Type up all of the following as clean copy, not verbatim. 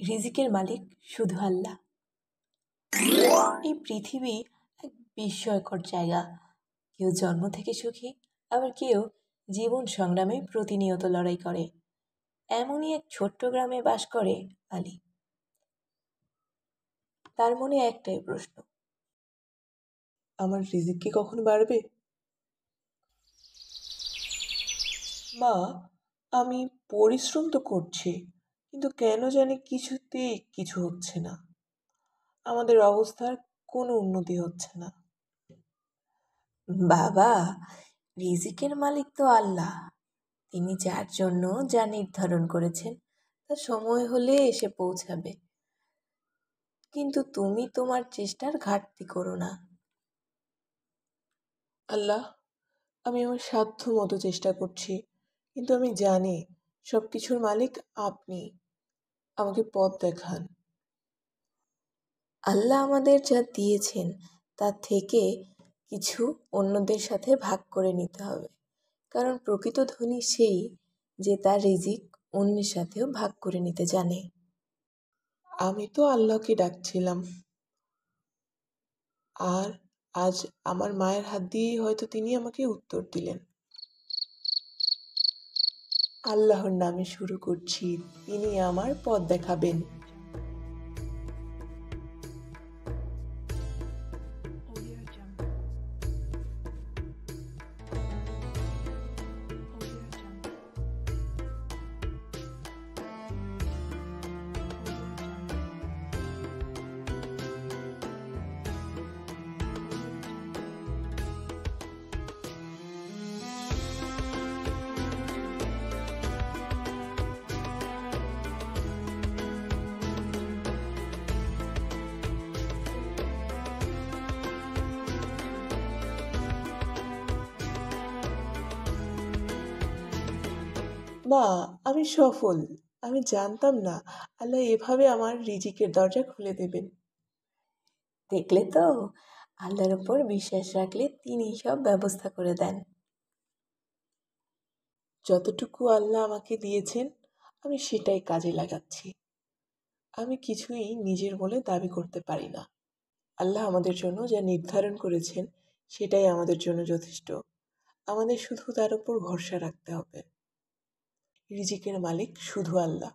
রিজিকের মালিক শুধু আল্লাহ। এই পৃথিবী এক বিস্ময়কর জায়গা। কেউ জন্ম থেকে সুখী, আবার কেউ জীবন সংগ্রামে প্রতিনিয়ত লড়াই করে। এমনই এক ছোট্ট গ্রামে বাস করে আলী। তার মনে একটাই প্রশ্ন, আমার রিজিক কি কখনো বাড়বে? মা, আমি পরিশ্রম তো করছি, কিন্তু কেন জানি কিছুতেই কিছু হচ্ছে না। আমাদের অবস্থার কোনো উন্নতি হচ্ছে না। বাবা, রিজিকের মালিক তো আল্লাহ। তিনি যার জন্য যা নির্ধারণ করেছেন তা সময় হলে এসে পৌঁছাবে। কিন্তু তুমি তোমার চেষ্টার ঘাটতি করো না। আল্লাহ, আমি আমার সাধ্য মতো চেষ্টা করছি, কিন্তু আমি জানি সব কিছুর মালিক আপনি। আমাকে পথ দেখান। আল্লাহ আমাদের যা দিয়েছেন তার থেকে কিছু অন্যদের সাথে ভাগ করে নিতে হবে, কারণ প্রকৃত ধনী সেই যে তার রিজিক অন্যের সাথেও ভাগ করে নিতে জানে। আমি তো আল্লাহকে ডাকছিলাম, আর আজ আমার মায়ের হাত দিয়েই হয়তো তিনি আমাকে উত্তর দিলেন। আল্লাহর নামে শুরু করছি, তিনি আমার পথ দেখাবেন। মা, আমি সফল। আমি জানতাম না আল্লাহ এভাবে আমার রিজিকের দরজা খুলে দেবেন। দেখলে তো, আল্লাহর উপর বিশ্বাস রাখলে তিনি সব ব্যবস্থা করে দেন। যতটুকু আল্লাহ আমাকে দিয়েছেন আমি সেটাই কাজে লাগাচ্ছি। আমি কিছুই নিজের বলে দাবি করতে পারি না। আল্লাহ আমাদের জন্য যা নির্ধারণ করেছেন সেটাই আমাদের জন্য যথেষ্ট। আমাদের শুধু তার উপর ভরসা রাখতে হবে। রিজিকের মালিক শুধু আল্লাহ।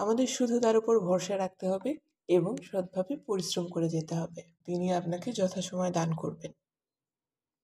আমাদের শুধু তার উপর ভরসা রাখতে হবে এবং সৎভাবে পরিশ্রম করে যেতে হবে। তিনি আপনাকে যথাসময়ে দান করবেন।